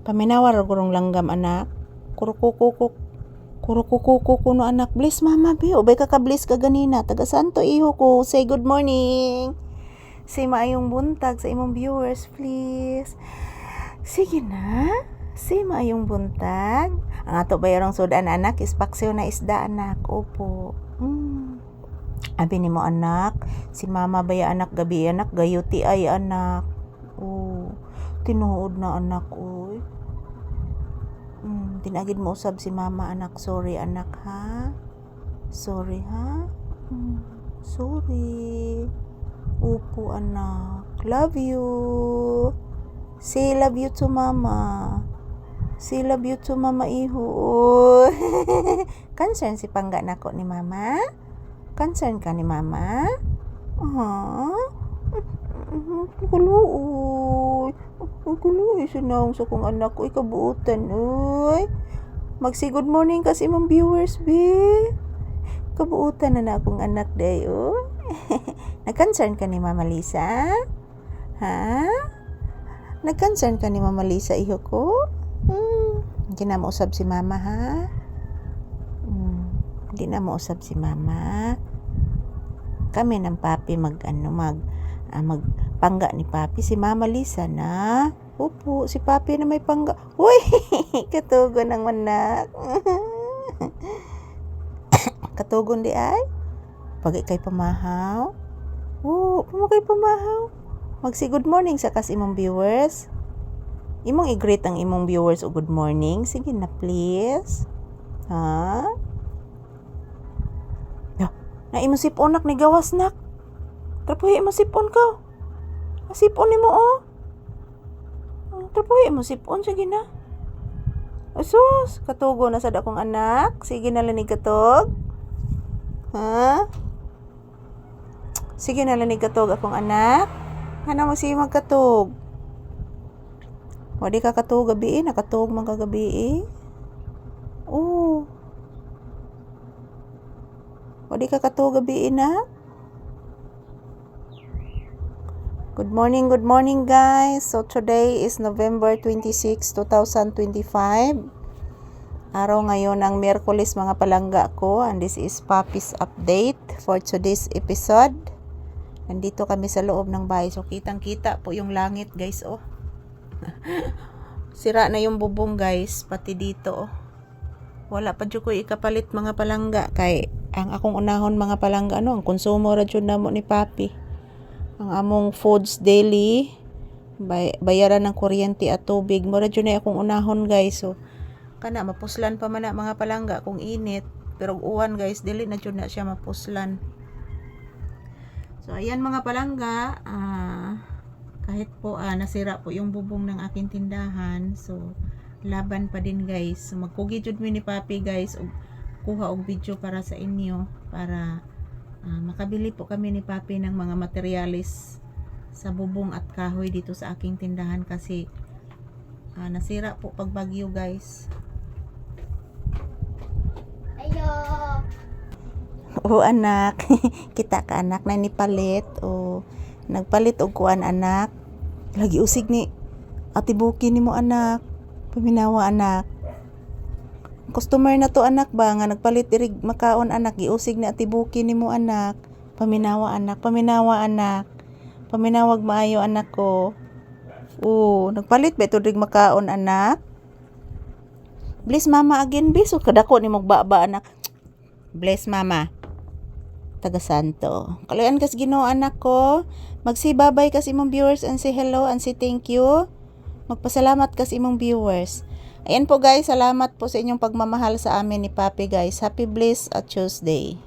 Paminawar gurong langgam anak. Kurukukukuk. Kurukukuku no anak. Bless mama bi. Ubay ka bless ka ganina. Taga santo iho ko. Say good morning. Say maayong buntag sa imong viewers please. Sige na. Say maayong buntag. Ang ato bayarong sudan anak is paksiw na isda anak. Opo. Abi ni mo anak. Si mama baya anak gabi anak. Gayuti ay anak. Oh. Tinuod na anak oy. Tinagid mo usab si mama anak. Sorry anak ha. Sorry ha. Sorry. Opo anak. Love you. Say love you to mama. Say love you to mama iho. Concern si pangga nako ni mama? Concern ka ni mama? Kuluoy. Kuluoy sunong sa kong anak ko ikabuutan oy. Magsi good morning kasi imong viewers be. Kabuutan na akong anak day oy. Nag-concern ka ni Mama Lisa? Ha? Nag-concern ka ni Mama Lisa iho ko? Hindi na mausab si mama ha? Hindi na mausab si mama. Kami ng papi magpangga ni papi si Mama Lisa na. Opo, si papi na may pangga. Uy, katugon ng manak. Katugon di ay? Pagay kay pamahaw. Oh, pamagay pamahaw. Magsi good morning sa kas imong viewers. Imong i-greet ang imong viewers o good morning. Sige na please. Ha? Na imong sipon nak ni gawas nak. Trapuhi mo sipon ka. Sipon ni mo oh. Trapuhi mo sipon sige na. Asus, katugo na sad akong anak. Sige na lanig katog. Ha? Sige na lanig katog akong anak. Hana mo si magkatog. Wadi ka katog gabi nakatog man ka gabi Oh. Wadi ka katog gabi na. Good morning guys. So today is November 26, 2025. Araw ngayon ng Miyerkules mga palangga ko, and this is Papi's update for today's episode. Nandito kami sa loob ng bahay. So kitang-kita po yung langit guys oh. Sira na yung bubong guys, pati dito oh. Wala pa jud ko ikapalit mga palangga kay ang akong unahon mga palangga ang konsumo ra jud namo ni Papi. Ang among foods daily bayaran ng kuryente at tubig mo ra jud na akong unahon guys. So kana mapuslan pa man na mga palangga kung init, pero uwan guys dili na jud na siya mapuslan. So ayan mga palangga, kahit po nasira po yung bubong ng aking tindahan, so laban pa din guys. So magkugi jud mi ni Papi guys og kuha og video para sa inyo para makabili po kami ni Papi ng mga materialis sa bubong at kahoy dito sa aking tindahan kasi nasira po pag bagyo guys. Ayo. Anak, kita ka anak na ni palit nagpalit og kuan anak. Lagi usig ni Ate Buki nimo anak. Paminawa anak. Customer na to anak ba nga nagpalit irig makaon anak giusig ni Ate Buki nimo anak. Paminawa anak, paminawa anak. Paminawag maayo anak ko. Nagpalit ba ito irig makaon anak? Bless mama again biso kadako ni magbaba anak. Bless mama. Taga Santo. Kalayan kas Ginoo anak ko. Magsi babay kas imong viewers and say hello and say thank you. Magpasalamat kas imong viewers. Ayan po guys, salamat po sa inyong pagmamahal sa amin ni Papi guys. Happy Bliss at Tuesday.